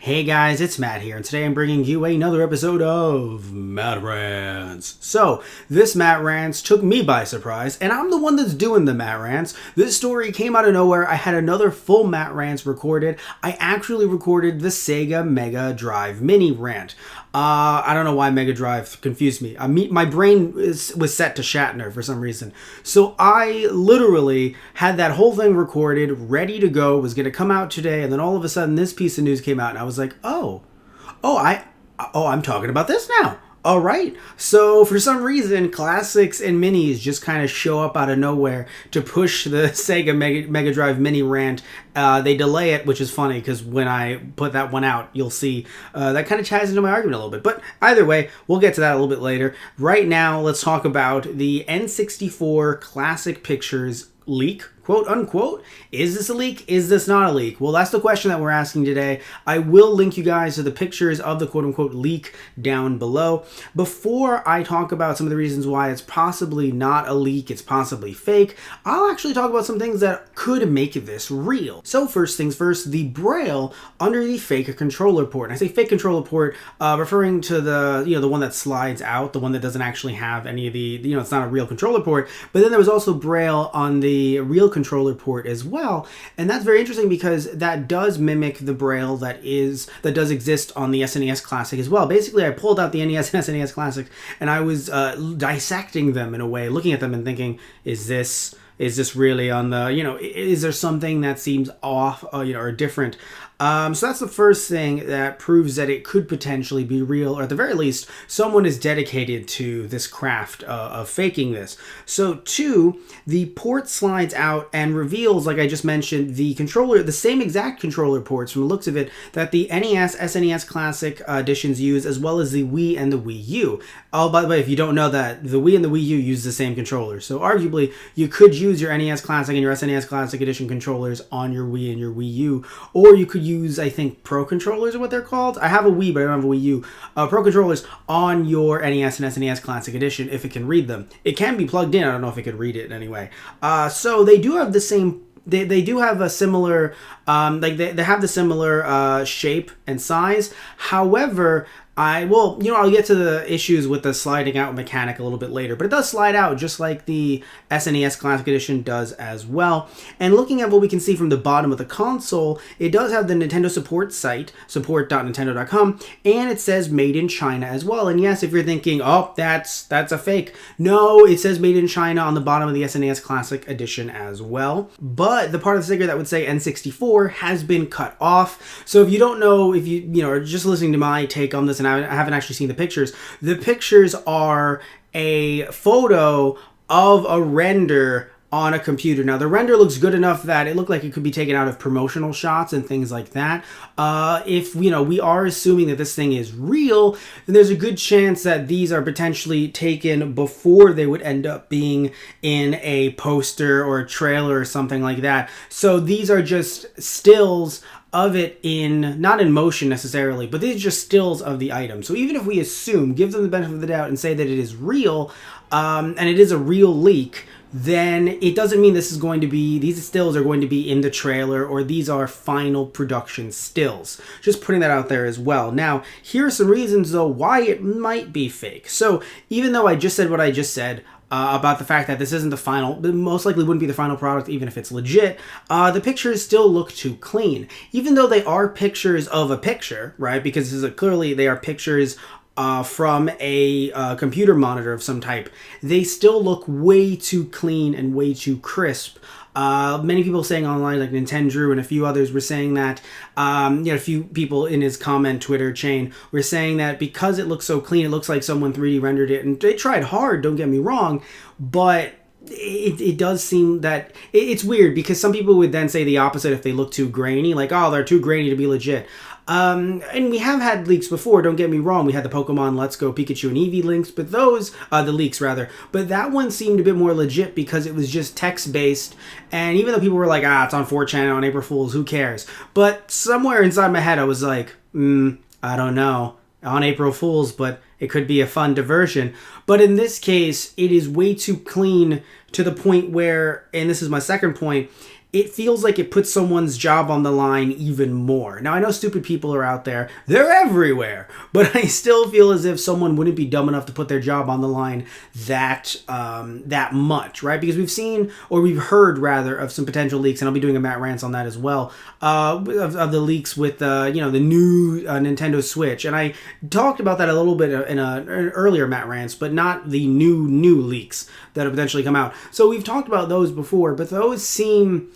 Hey guys, it's Matt here, and today I'm bringing you another episode of Matt Rants. So, this Matt Rants took me by surprise, and I'm the one that's doing the Matt Rants. This story came out of nowhere. I had another full Matt Rants recorded. I actually recorded the Sega Mega Drive Mini rant. I don't know why Mega Drive confused me. My brain was set to Shatner for some reason. So I literally had that whole thing recorded, ready to go, was going to come out today, and then all of a sudden this piece of news came out, and I was like, I'm talking about this now. All right. So for some reason, classics and minis just kind of show up out of nowhere to push the Sega Mega Drive Mini rant. They delay it, which is funny because when I put that one out, you'll see that kind of ties into my argument a little bit. But either way, we'll get to that a little bit later. Right now, let's talk about the N64 Classic Pictures leak, quote unquote. Is this a leak? Is this not a leak? Well, that's the question that we're asking today. I will link you guys to the pictures of the quote unquote leak down below. Before I talk about some of the reasons why it's possibly not a leak, it's possibly fake, I'll actually talk about some things that could make this real. So first things first, the braille under the fake controller port. And I say fake controller port, referring to the one that slides out, the one that doesn't actually have any of the, it's not a real controller port. But then there was also braille on the real controller port as well, and that's very interesting because that does mimic the braille that does exist on the SNES Classic as well. Basically, I pulled out the NES and SNES Classic and I was dissecting them in a way, looking at them and thinking, is this really on the, is there something that seems off, or different? So that's the first thing that proves that it could potentially be real, or at the very least, someone is dedicated to this craft of faking this. So two, the port slides out and reveals, like I just mentioned, the controller, the same exact controller ports from the looks of it that the NES, SNES Classic editions use, as well as the Wii and the Wii U. Oh, by the way, if you don't know that, the Wii and the Wii U use the same controller. So arguably, you could use your NES Classic and your SNES Classic Edition controllers on your Wii and your Wii U, or you could use, I think, Pro controllers are what they're called. I have a Wii, but I don't have a Wii U. Pro controllers on your NES and SNES Classic Edition if it can read them. It can be plugged in. I don't know if it could read it anyway. So they do have the same. They do have a similar, they have the similar shape and size. However, I'll get to the issues with the sliding out mechanic a little bit later, but it does slide out just like the SNES Classic Edition does as well. And looking at what we can see from the bottom of the console, it does have the Nintendo support site, support.nintendo.com, and it says made in China as well. And yes, if you're thinking, oh, that's a fake. No, it says made in China on the bottom of the SNES Classic Edition as well. But the part of the sticker that would say N64 has been cut off. So if you don't know, if you are just listening to my take on this, and I haven't actually seen the pictures are a photo of a render on a computer. Now, the render looks good enough that it looked like it could be taken out of promotional shots and things like that. If, we are assuming that this thing is real, then there's a good chance that these are potentially taken before they would end up being in a poster or a trailer or something like that. So these are just stills of it not in motion necessarily, but these are just stills of the item. So even if we assume, give them the benefit of the doubt and say that it is real, and it is a real leak, then it doesn't mean these stills are going to be in the trailer, or these are final production stills. Just putting that out there as well. Now, here are some reasons though why it might be fake. So even though I just said what I just said, about the fact that this isn't the final, most likely wouldn't be the final product even if it's legit, the pictures still look too clean. Even though they are pictures of a picture, right? Because clearly they are pictures from a computer monitor of some type. They still look way too clean and way too crisp. Many people saying online, like Nintendo and a few others, were saying that, a few people in his comment Twitter chain were saying that because it looks so clean, it looks like someone 3D rendered it. And they tried hard, don't get me wrong, but it does seem that it's weird because some people would then say the opposite if they look too grainy, like, oh, they're too grainy to be legit. And we have had leaks before, don't get me wrong. We had the Pokemon Let's Go Pikachu and Eevee links, but the leaks rather. But that one seemed a bit more legit because it was just text-based. And even though people were like, it's on 4chan, on April Fools, who cares? But somewhere inside my head, I was like, I don't know. On April Fools, but it could be a fun diversion. But in this case, it is way too clean to the point where, and this is my second point, it feels like it puts someone's job on the line even more. Now, I know stupid people are out there. They're everywhere. But I still feel as if someone wouldn't be dumb enough to put their job on the line that much, right? Because we've seen, or we've heard rather, of some potential leaks, and I'll be doing a Matt Rants on that as well, of the leaks with the new Nintendo Switch. And I talked about that a little bit in an earlier Matt Rants, but not the new leaks that have potentially come out. So we've talked about those before, but those seem...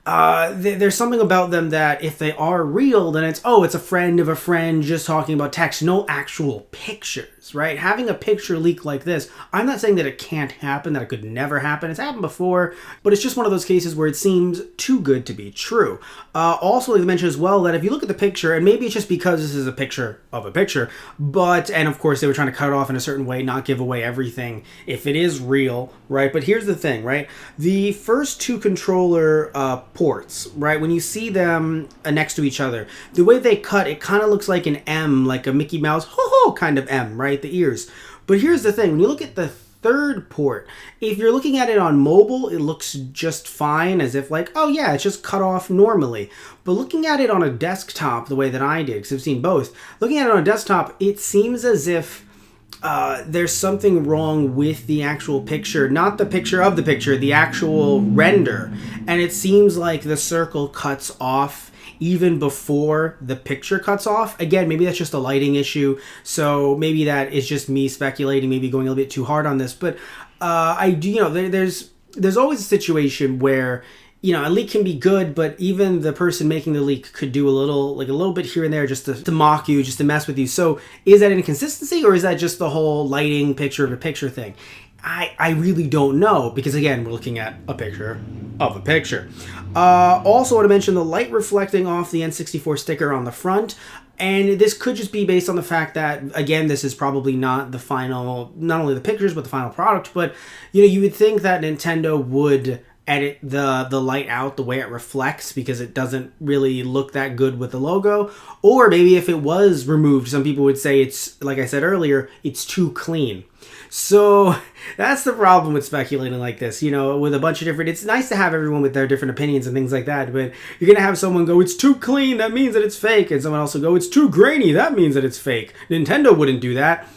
there's something about them that if they are real, then it's a friend of a friend just talking about text, no actual pictures, right? Having a picture leak like this, I'm not saying that it can't happen, that it could never happen. It's happened before, but it's just one of those cases where it seems too good to be true. Also, like I mentioned as well, that if you look at the picture, and maybe it's just because this is a picture of a picture, and of course they were trying to cut it off in a certain way, not give away everything if it is real, right? But here's the thing, right? The first two controller ports, right? When you see them next to each other, the way they cut, it kind of looks like an M, like a Mickey Mouse ho-ho kind of M, right? The ears. But here's the thing, when you look at the third port, if you're looking at it on mobile, it looks just fine, as if like, oh yeah, it's just cut off normally. But looking at it on a desktop, the way that I did, because I've seen both, looking at it on a desktop, it seems as if there's something wrong with the actual picture, not the picture of the picture, the actual render. And it seems like the circle cuts off even before the picture cuts off. Again, maybe that's just a lighting issue, so maybe that is just me speculating, maybe going a little bit too hard on this. But I do, there's always a situation where a leak can be good, but even the person making the leak could do a little bit here and there just to mock you, just to mess with you. So is that inconsistency, or is that just the whole lighting picture of a picture thing? I really don't know, because again, we're looking at a picture of a picture. Also, I want to mention the light reflecting off the N64 sticker on the front. And this could just be based on the fact that, again, this is probably not the final, not only the pictures, but the final product. But, you would think that Nintendo would edit the light out the way it reflects, because it doesn't really look that good with the logo. Or maybe if it was removed, some people would say it's, like I said earlier, it's too clean. So that's the problem with speculating like this, with a bunch of different... It's nice to have everyone with their different opinions and things like that, but you're going to have someone go, it's too clean, that means that it's fake. And someone else will go, it's too grainy, that means that it's fake. Nintendo wouldn't do that.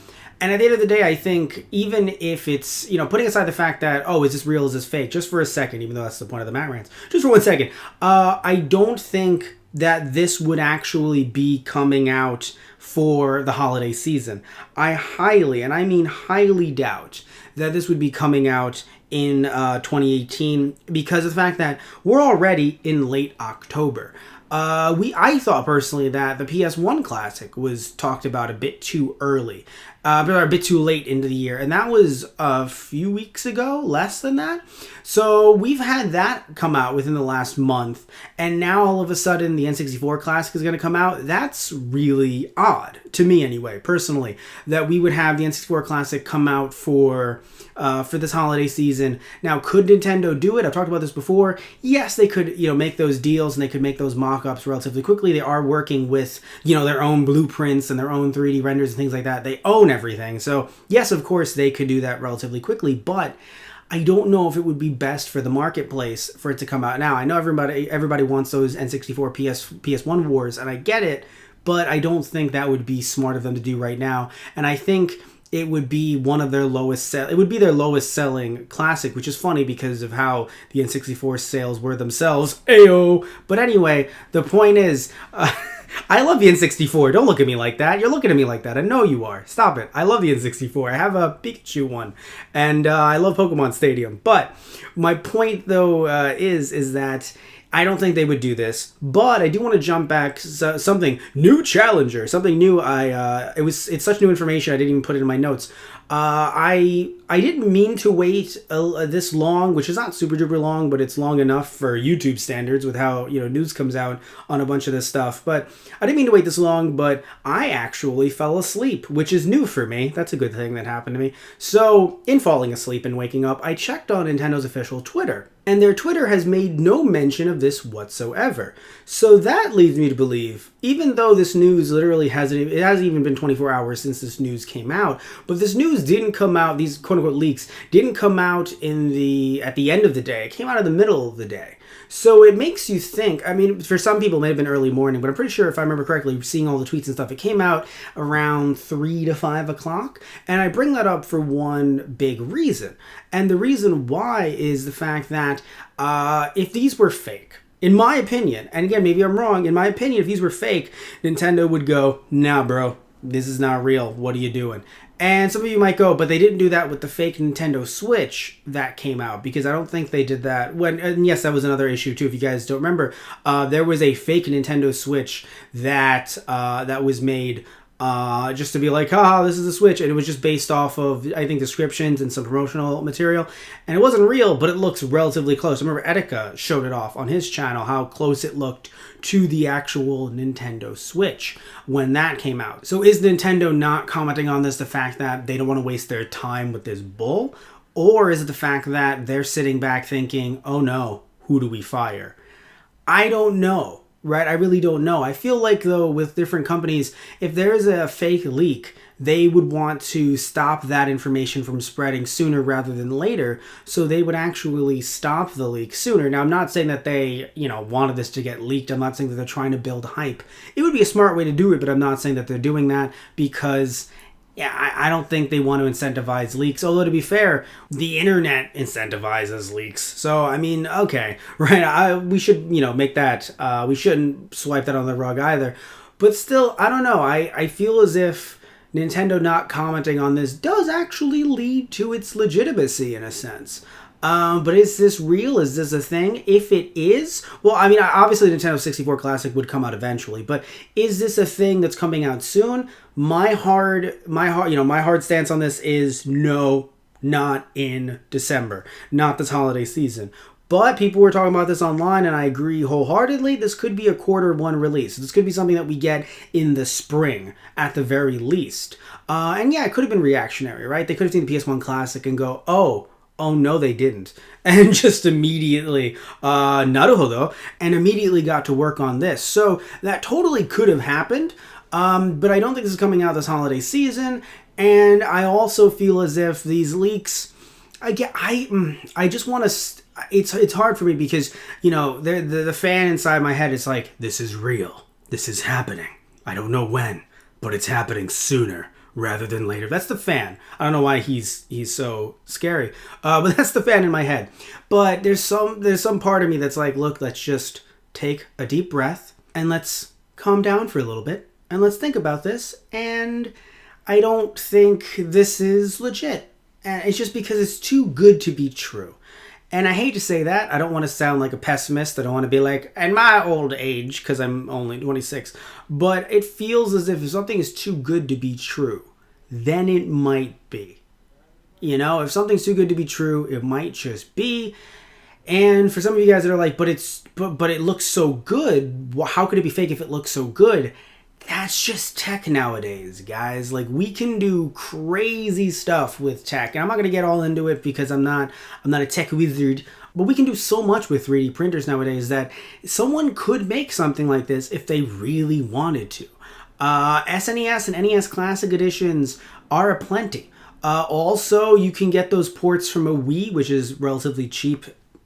And at the end of the day, I think even if it's, putting aside the fact that, is this real, is this fake, just for a second, even though that's the point of the Matt Rants, just for 1 second, I don't think that this would actually be coming out for the holiday season. I highly, and I mean highly doubt that this would be coming out in 2018, because of the fact that we're already in late October. I thought personally that the PS1 Classic was talked about a bit too early, a bit too late into the year, and that was a few weeks ago, less than that. So we've had that come out within the last month, and now all of a sudden the N64 Classic is going to come out. That's really odd, to me anyway, personally, that we would have the N64 Classic come out for this holiday season. Now, could Nintendo do it? I've talked about this before. Yes, they could, make those deals, and they could make those mock-ups relatively quickly. They are working with, their own blueprints and their own 3D renders and things like that. They own everything. So, yes, of course, they could do that relatively quickly, but I don't know if it would be best for the marketplace for it to come out now. I know everybody wants those N64 PS1 wars, and I get it, but I don't think that would be smart of them to do right now. And I think it would be one of their lowest it would be their lowest selling classic, which is funny because of how the N64 sales were themselves. Ayo. But anyway, the point is, I love the N64. Don't look at me like that. You're looking at me like that. I know you are. Stop it. I love the N64. I have a Pikachu one, and I love Pokemon Stadium. But my point, though, is that I don't think they would do this, but I do want to jump back. Something new, Challenger, something new. It's such new information. I didn't even put it in my notes. I didn't mean to wait this long, which is not super duper long, but it's long enough for YouTube standards with how news comes out on a bunch of this stuff. But I didn't mean to wait this long, but I actually fell asleep, which is new for me. That's a good thing that happened to me. So in falling asleep and waking up, I checked on Nintendo's official Twitter. And their Twitter has made no mention of this whatsoever. So that leads me to believe, even though this news literally hasn't even been 24 hours since this news came out, but this news didn't come out, these quote-unquote leaks, didn't come out at the end of the day. It came out in the middle of the day. So it makes you think. I mean, for some people, it may have been early morning, but I'm pretty sure if I remember correctly, seeing all the tweets and stuff, it came out around 3 to 5 o'clock. And I bring that up for one big reason. And the reason why is the fact that if these were fake, in my opinion, and again, maybe I'm wrong, in my opinion, if these were fake, Nintendo would go, nah, bro, this is not real. What are you doing? And some of you might go, but they didn't do that with the fake Nintendo Switch that came out, because I don't think they did that when, and yes, that was another issue too, if you guys don't remember. There was a fake Nintendo Switch that was made just to be like, haha, this is a Switch, and it was just based off of, I think, descriptions and some promotional material, and it wasn't real, but it looks relatively close. I remember Etika showed it off on his channel, how close it looked to the actual Nintendo Switch when that came out. So is Nintendo not commenting on this the fact that they don't want to waste their time with this bull? Or is it the fact that they're sitting back thinking, oh no, who do we fire? I don't know. Right? I really don't know. I feel like, though, with different companies, if there is a fake leak, they would want to stop that information from spreading sooner rather than later, so they would actually stop the leak sooner. Now, I'm not saying that they, wanted this to get leaked. I'm not saying that they're trying to build hype. It would be a smart way to do it, but I'm not saying that they're doing that because... yeah, I don't think they want to incentivize leaks. Although, to be fair, the internet incentivizes leaks. So, I mean, okay, right? We should, make that. We shouldn't swipe that on the rug either. But still, I don't know. I feel as if Nintendo not commenting on this does actually lead to its legitimacy in a sense. But is this real? Is this a thing? If it is, well, I mean, obviously Nintendo 64 Classic would come out eventually, but is this a thing that's coming out soon? My hard stance on this is no, not in December, not this holiday season. But people were talking about this online, and I agree wholeheartedly. This could be a Q1 release. This could be something that we get in the spring, at the very least. And yeah, it could have been reactionary, right? They could have seen the PS1 Classic and go, oh no, they didn't. And just immediately, naruhodo, and immediately got to work on this. So that totally could have happened, but I don't think this is coming out this holiday season. And I also feel as if these leaks, I just want to, it's hard for me because, the fan inside my head is like, this is real. This is happening. I don't know when, but it's happening sooner rather than later. That's the fan. I don't know why he's so scary, but that's the fan in my head. But there's some part of me that's like, look, let's just take a deep breath and let's calm down for a little bit and let's think about this. And I don't think this is legit, and it's just because it's too good to be true. And I hate to say that. I don't want to sound like a pessimist. I don't want to be like, in my old age, because I'm only 26. But it feels as if something is too good to be true, then it might be. If something's too good to be true, it might just be. And for some of you guys that are like, but it looks so good. How could it be fake if it looks so good? That's just tech nowadays, guys. Like, we can do crazy stuff with tech. And I'm not going to get all into it because I'm not a tech wizard. But we can do so much with 3D printers nowadays that someone could make something like this if they really wanted to. SNES and NES Classic Editions are aplenty. Also, you can get those ports from a Wii, which is relatively cheap,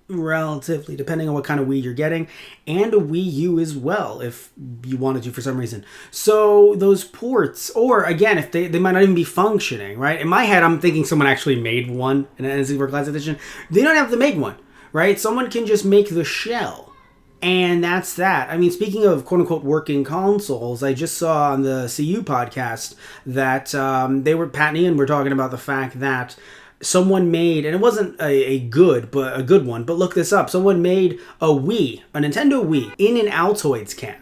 depending on what kind of Wii you're getting, and a Wii U as well, if you wanted to for some reason. So those ports, or again, if they might not even be functioning, right? In my head, I'm thinking someone actually made one in an N64 Classic Edition. They don't have to make one, right? Someone can just make the shell. And that's that. I mean, speaking of quote-unquote working consoles, I just saw on the CU podcast that Pat and Ian were talking about the fact that someone made, and it wasn't a good one, but look this up. Someone made a Nintendo Wii, in an Altoids can.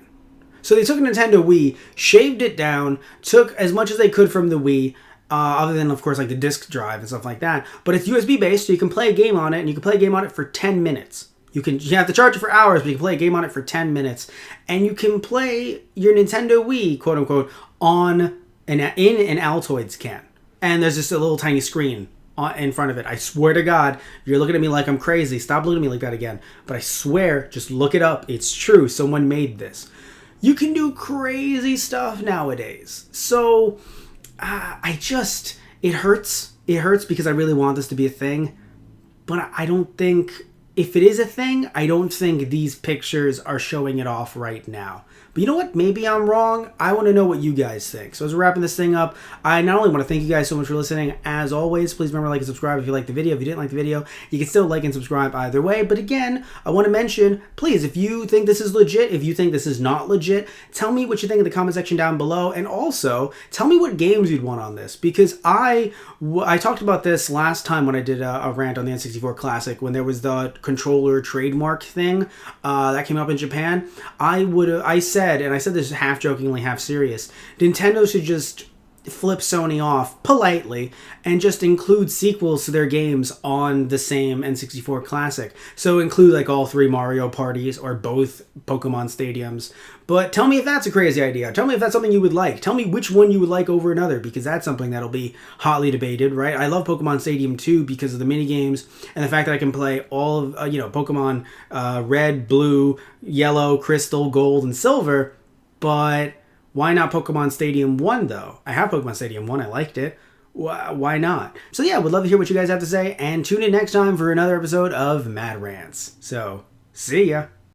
So they took a Nintendo Wii, shaved it down, took as much as they could from the Wii, other than, of course, like the disc drive and stuff like that. But it's USB-based, so you can play a game on it, and you can play a game on it for 10 minutes. You have to charge it for hours, but you can play a game on it for 10 minutes. And you can play your Nintendo Wii, quote-unquote, in an Altoids can. And there's just a little tiny screen in front of it. I swear to God, you're looking at me like I'm crazy. Stop looking at me like that again. But I swear, just look it up. It's true. Someone made this. You can do crazy stuff nowadays. So, it hurts. It hurts because I really want this to be a thing. But I don't think if it is a thing, I don't think these pictures are showing it off right now. But you know what? Maybe I'm wrong. I want to know what you guys think. So as we're wrapping this thing up, I not only want to thank you guys so much for listening, as always, please remember to like and subscribe if you liked the video. If you didn't like the video, you can still like and subscribe either way. But again, I want to mention, please, if you think this is legit, if you think this is not legit, tell me what you think in the comment section down below. And also, tell me what games you'd want on this. Because I talked about this last time when I did a rant on the N64 Classic, when there was the controller trademark thing that came up in Japan. I said, and I said this half jokingly, half serious, Nintendo should just flip Sony off politely and just include sequels to their games on the same N64 Classic. So include like all 3 Mario parties or both Pokemon stadiums. But tell me if that's a crazy idea. Tell me if that's something you would like. Tell me which one you would like over another, because that's something that'll be hotly debated, right? I love Pokemon Stadium 2 because of the minigames and the fact that I can play all of, Pokemon Red, Blue, Yellow, Crystal, Gold, and Silver. But why not Pokemon Stadium 1, though? I have Pokemon Stadium 1. I liked it. Why not? So yeah, would love to hear what you guys have to say. And tune in next time for another episode of Matt Rants. So, see ya.